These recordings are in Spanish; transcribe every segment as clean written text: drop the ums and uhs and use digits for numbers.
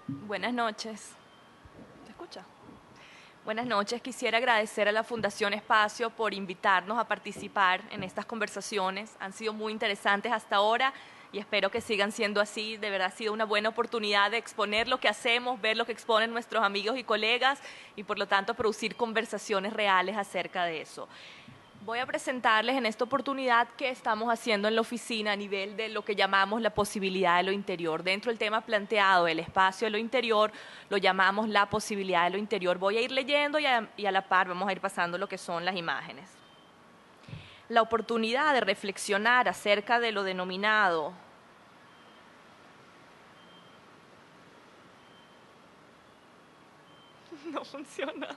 Buenas noches. ¿Se escucha? Buenas noches. Quisiera agradecer a la Fundación Espacio por invitarnos a participar en estas conversaciones. Han sido muy interesantes hasta ahora y espero que sigan siendo así. De verdad ha sido una buena oportunidad de exponer lo que hacemos, ver lo que exponen nuestros amigos y colegas y por lo tanto producir conversaciones reales acerca de eso. Voy a presentarles en esta oportunidad qué estamos haciendo en la oficina a nivel de lo que llamamos la posibilidad de lo interior. Dentro del tema planteado, el espacio de lo interior, lo llamamos la posibilidad de lo interior. Voy a ir leyendo y a la par vamos a ir pasando lo que son las imágenes. La oportunidad de reflexionar acerca de lo denominado. No funciona.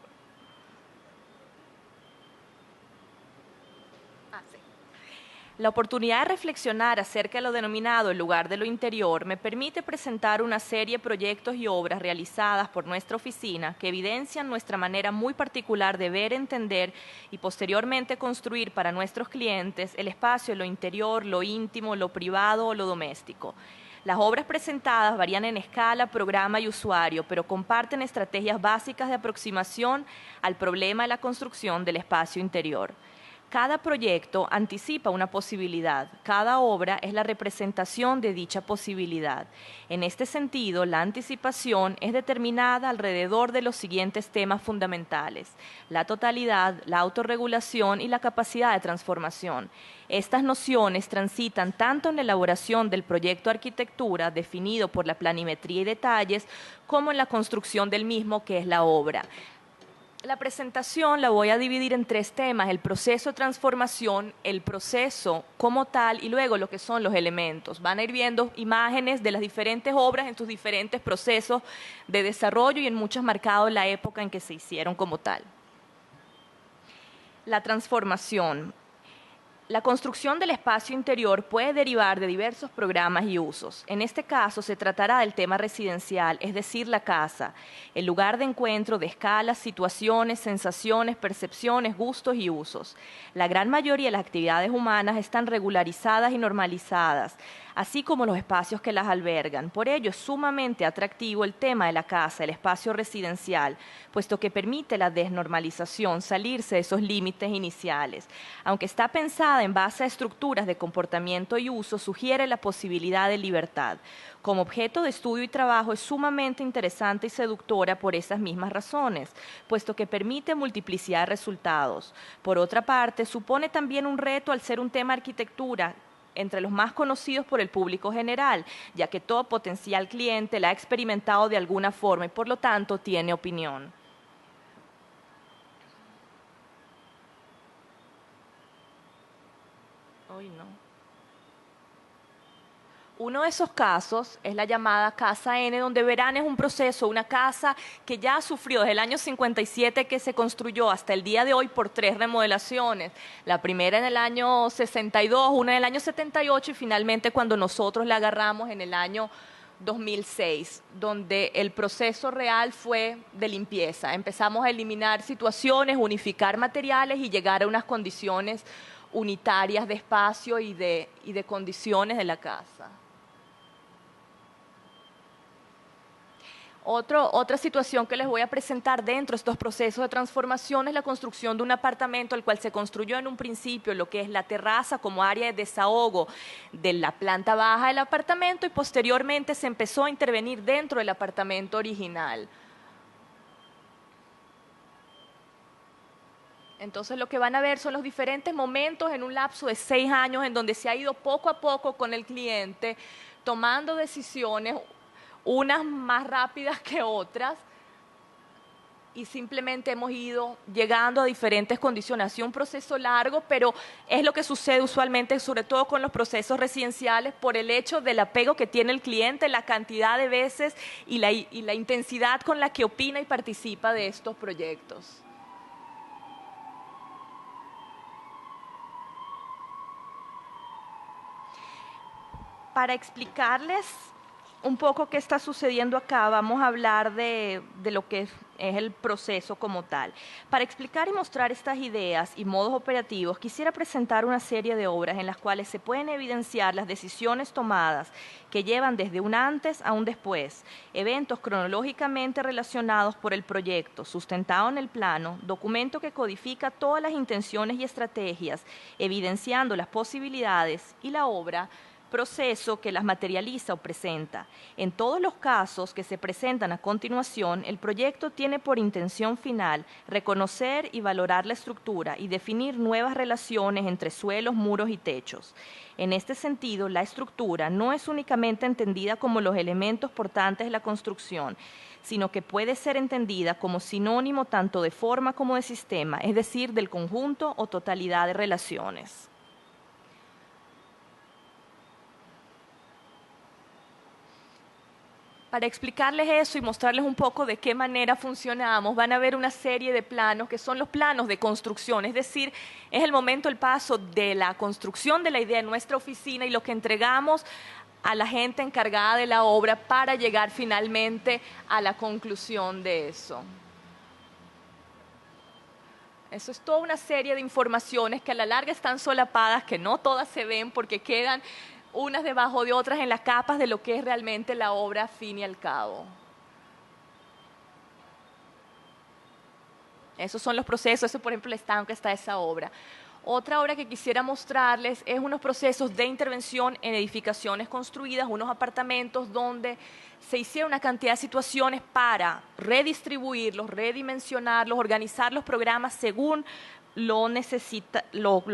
Ah, sí. La oportunidad de reflexionar acerca de lo denominado el lugar de lo interior me permite presentar una serie de proyectos y obras realizadas por nuestra oficina que evidencian nuestra manera muy particular de ver, entender y posteriormente construir para nuestros clientes el espacio de lo interior, lo íntimo, lo privado o lo doméstico. Las obras presentadas varían en escala, programa y usuario, pero comparten estrategias básicas de aproximación al problema de la construcción del espacio interior. Cada proyecto anticipa una posibilidad, cada obra es la representación de dicha posibilidad. En este sentido, la anticipación es determinada alrededor de los siguientes temas fundamentales: la totalidad, la autorregulación y la capacidad de transformación. Estas nociones transitan tanto en la elaboración del proyecto de arquitectura, definido por la planimetría y detalles, como en la construcción del mismo, que es la obra. La presentación la voy a dividir en tres temas: el proceso de transformación, el proceso como tal y luego lo que son los elementos. Van a ir viendo imágenes de las diferentes obras en sus diferentes procesos de desarrollo y en muchas marcado la época en que se hicieron como tal. La transformación. La construcción del espacio interior puede derivar de diversos programas y usos. En este caso se tratará del tema residencial, es decir, la casa, el lugar de encuentro de escalas, situaciones, sensaciones, percepciones, gustos y usos. La gran mayoría de las actividades humanas están regularizadas y normalizadas, así como los espacios que las albergan. Por ello es sumamente atractivo el tema de la casa, el espacio residencial, puesto que permite la desnormalización, salirse de esos límites iniciales. Aunque está pensada en base a estructuras de comportamiento y uso, sugiere la posibilidad de libertad. Como objeto de estudio y trabajo es sumamente interesante y seductora por esas mismas razones, puesto que permite multiplicidad de resultados. Por otra parte, supone también un reto al ser un tema de arquitectura entre los más conocidos por el público general, ya que todo potencial cliente la ha experimentado de alguna forma y por lo tanto tiene opinión. Hoy no. Uno de esos casos es la llamada Casa N, donde verán es un proceso, una casa que ya sufrió desde el año 57 que se construyó hasta el día de hoy por tres remodelaciones. La primera en el año 62, una en el año 78 y finalmente cuando nosotros la agarramos en el año 2006, donde el proceso real fue de limpieza. Empezamos a eliminar situaciones, unificar materiales y llegar a unas condiciones unitarias de espacio y de condiciones de la casa. Otra situación que les voy a presentar dentro de estos procesos de transformación es la construcción de un apartamento, el cual se construyó en un principio lo que es la terraza como área de desahogo de la planta baja del apartamento y posteriormente se empezó a intervenir dentro del apartamento original. Entonces lo que van a ver son los diferentes momentos en un lapso de 6 años en donde se ha ido poco a poco con el cliente tomando decisiones, unas más rápidas que otras, y simplemente hemos ido llegando a diferentes condiciones. Ha sido un proceso largo, pero es lo que sucede usualmente, sobre todo con los procesos residenciales, por el hecho del apego que tiene el cliente, la cantidad de veces y la intensidad con la que opina y participa de estos proyectos. Para explicarles un poco qué está sucediendo acá, vamos a hablar de lo que es el proceso como tal. Para explicar y mostrar estas ideas y modos operativos, quisiera presentar una serie de obras en las cuales se pueden evidenciar las decisiones tomadas que llevan desde un antes a un después, eventos cronológicamente relacionados por el proyecto, sustentado en el plano, documento que codifica todas las intenciones y estrategias, evidenciando las posibilidades, y la obra, proceso que las materializa o presenta. En todos los casos que se presentan a continuación, el proyecto tiene por intención final reconocer y valorar la estructura y definir nuevas relaciones entre suelos, muros y techos. En este sentido, la estructura no es únicamente entendida como los elementos portantes de la construcción, sino que puede ser entendida como sinónimo tanto de forma como de sistema, es decir, del conjunto o totalidad de relaciones. Para explicarles eso y mostrarles un poco de qué manera funcionamos, van a ver una serie de planos que son los planos de construcción, es decir, es el momento, el paso de la construcción de la idea en nuestra oficina y lo que entregamos a la gente encargada de la obra para llegar finalmente a la conclusión de eso. Eso es toda una serie de informaciones que a la larga están solapadas, que no todas se ven porque quedan unas debajo de otras en las capas de lo que es realmente la obra a fin y al cabo. Esos son los procesos, eso por ejemplo el estado en que está esa obra. Otra obra que quisiera mostrarles es unos procesos de intervención en edificaciones construidas, unos apartamentos donde se hicieron una cantidad de situaciones para redistribuirlos, redimensionarlos, organizar los programas según lo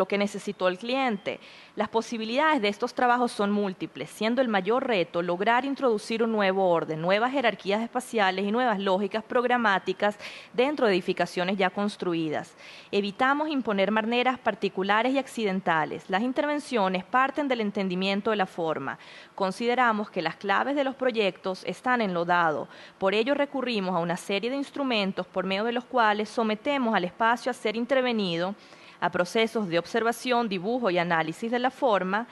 que necesitó el cliente. Las posibilidades de estos trabajos son múltiples, siendo el mayor reto lograr introducir un nuevo orden, nuevas jerarquías espaciales y nuevas lógicas programáticas dentro de edificaciones ya construidas. Evitamos imponer maneras particulares y accidentales. Las intervenciones parten del entendimiento de la forma. Consideramos que las claves de los proyectos están en lo dado. Por ello recurrimos a una serie de instrumentos por medio de los cuales sometemos al espacio a ser intervenido a procesos de observación, dibujo y análisis de la forma,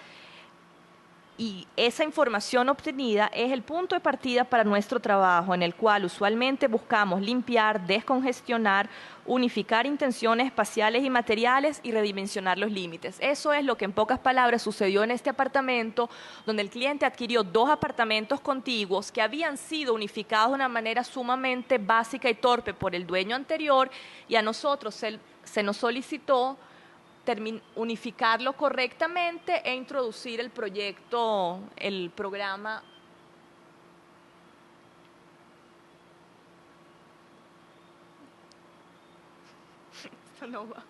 y esa información obtenida es el punto de partida para nuestro trabajo, en el cual usualmente buscamos limpiar, descongestionar, unificar intenciones espaciales y materiales y redimensionar los límites. Eso es lo que en pocas palabras sucedió en este apartamento, donde el cliente adquirió 2 apartamentos contiguos que habían sido unificados de una manera sumamente básica y torpe por el dueño anterior, y a nosotros se nos solicitó unificarlo correctamente e introducir el proyecto, el programa. Esto no va.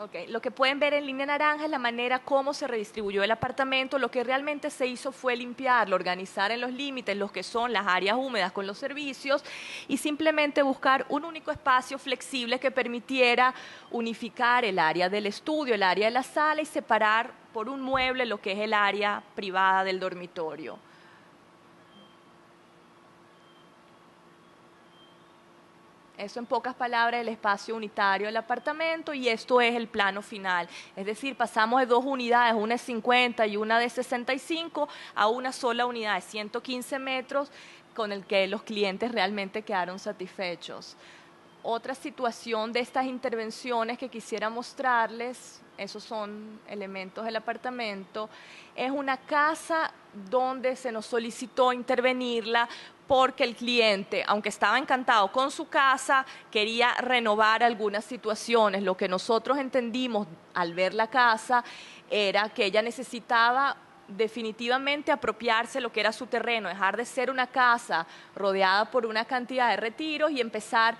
Okay. Lo que pueden ver en línea naranja es la manera como se redistribuyó el apartamento. Lo que realmente se hizo fue limpiarlo, organizar en los límites los que son las áreas húmedas con los servicios y simplemente buscar un único espacio flexible que permitiera unificar el área del estudio, el área de la sala y separar por un mueble lo que es el área privada del dormitorio. Eso en pocas palabras el espacio unitario del apartamento, y esto es el plano final. Es decir, pasamos de 2 unidades, una de 50 y una de 65, a una sola unidad de 115 metros con el que los clientes realmente quedaron satisfechos. Otra situación de estas intervenciones que quisiera mostrarles, esos son elementos del apartamento, es una casa donde se nos solicitó intervenirla porque el cliente, aunque estaba encantado con su casa, quería renovar algunas situaciones. Lo que nosotros entendimos al ver la casa era que ella necesitaba definitivamente apropiarse lo que era su terreno, dejar de ser una casa rodeada por una cantidad de retiros y empezar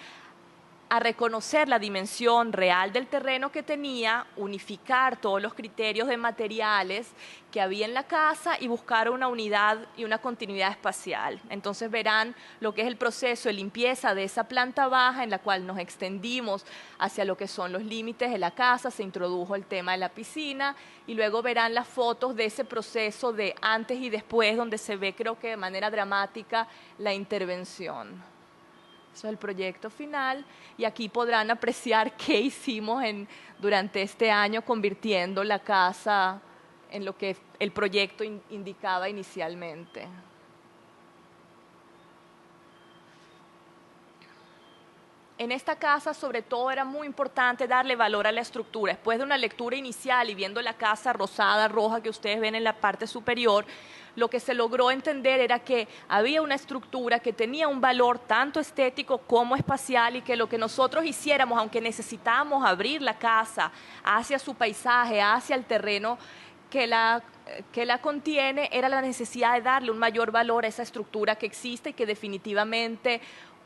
a reconocer la dimensión real del terreno que tenía, unificar todos los criterios de materiales que había en la casa y buscar una unidad y una continuidad espacial. Entonces verán lo que es el proceso de limpieza de esa planta baja en la cual nos extendimos hacia lo que son los límites de la casa, se introdujo el tema de la piscina y luego verán las fotos de ese proceso de antes y después donde se ve, creo que de manera dramática, la intervención. Eso es el proyecto final y aquí podrán apreciar qué hicimos durante este año convirtiendo la casa en lo que el proyecto indicaba inicialmente. En esta casa, sobre todo, era muy importante darle valor a la estructura. Después de una lectura inicial y viendo la casa rosada, roja que ustedes ven en la parte superior, lo que se logró entender era que había una estructura que tenía un valor tanto estético como espacial y que lo que nosotros hiciéramos, aunque necesitábamos abrir la casa hacia su paisaje, hacia el terreno que la contiene, era la necesidad de darle un mayor valor a esa estructura que existe y que definitivamente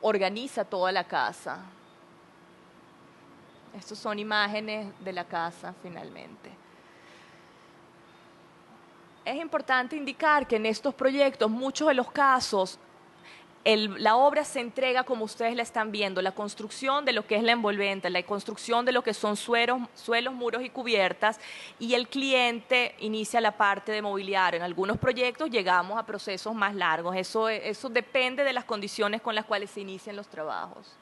organiza toda la casa. Estas son imágenes de la casa finalmente. Es importante indicar que en estos proyectos, muchos de los casos, la obra se entrega como ustedes la están viendo, la construcción de lo que es la envolvente, la construcción de lo que son suelos, muros y cubiertas, y el cliente inicia la parte de mobiliario. En algunos proyectos llegamos a procesos más largos, eso depende de las condiciones con las cuales se inician los trabajos.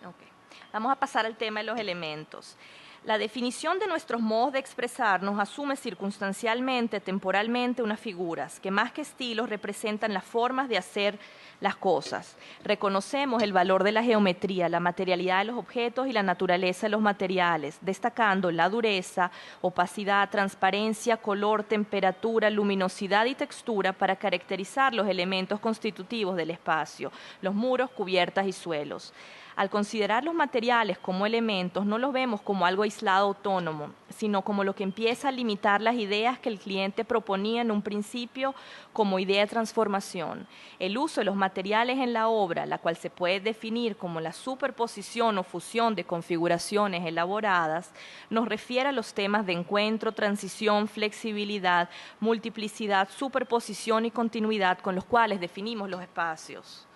Okay. Vamos a pasar al tema de los elementos. La definición de nuestros modos de expresarnos asume circunstancialmente, temporalmente, unas figuras que más que estilos representan las formas de hacer las cosas. Reconocemos el valor de la geometría, la materialidad de los objetos y la naturaleza de los materiales, destacando la dureza, opacidad, transparencia, color, temperatura, luminosidad y textura para caracterizar los elementos constitutivos del espacio, los muros, cubiertas y suelos. Al considerar los materiales como elementos, no los vemos como algo aislado autónomo, sino como lo que empieza a limitar las ideas que el cliente proponía en un principio como idea de transformación. El uso de los materiales en la obra, la cual se puede definir como la superposición o fusión de configuraciones elaboradas, nos refiere a los temas de encuentro, transición, flexibilidad, multiplicidad, superposición y continuidad con los cuales definimos los espacios.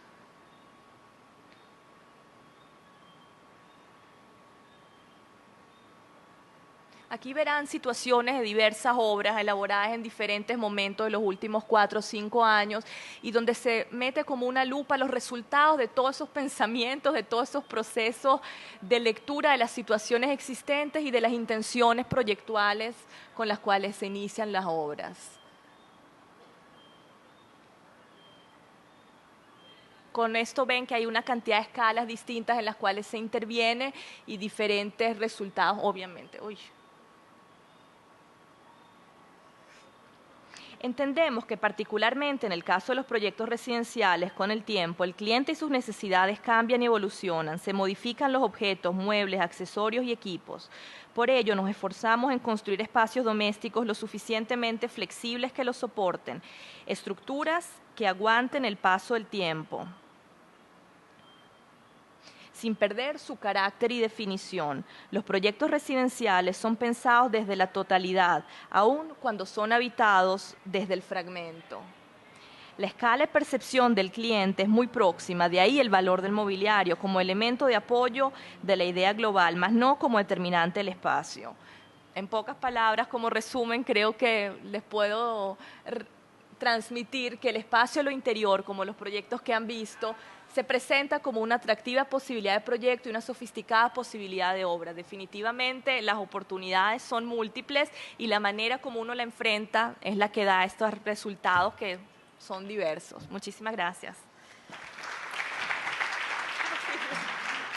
Aquí verán situaciones de diversas obras elaboradas en diferentes momentos de los últimos 4 o 5 años y donde se mete como una lupa los resultados de todos esos pensamientos, de todos esos procesos de lectura de las situaciones existentes y de las intenciones proyectuales con las cuales se inician las obras. Con esto ven que hay una cantidad de escalas distintas en las cuales se interviene y diferentes resultados, obviamente. Uy. Entendemos que particularmente en el caso de los proyectos residenciales, con el tiempo, el cliente y sus necesidades cambian y evolucionan, se modifican los objetos, muebles, accesorios y equipos. Por ello, nos esforzamos en construir espacios domésticos lo suficientemente flexibles que los soporten, estructuras que aguanten el paso del tiempo, sin perder su carácter y definición. Los proyectos residenciales son pensados desde la totalidad, aun cuando son habitados desde el fragmento. La escala de percepción del cliente es muy próxima, de ahí el valor del mobiliario como elemento de apoyo de la idea global, más no como determinante del espacio. En pocas palabras, como resumen, creo que les puedo transmitir que el espacio a lo interior, como los proyectos que han visto, se presenta como una atractiva posibilidad de proyecto y una sofisticada posibilidad de obra. Definitivamente las oportunidades son múltiples y la manera como uno la enfrenta es la que da estos resultados que son diversos. Muchísimas gracias.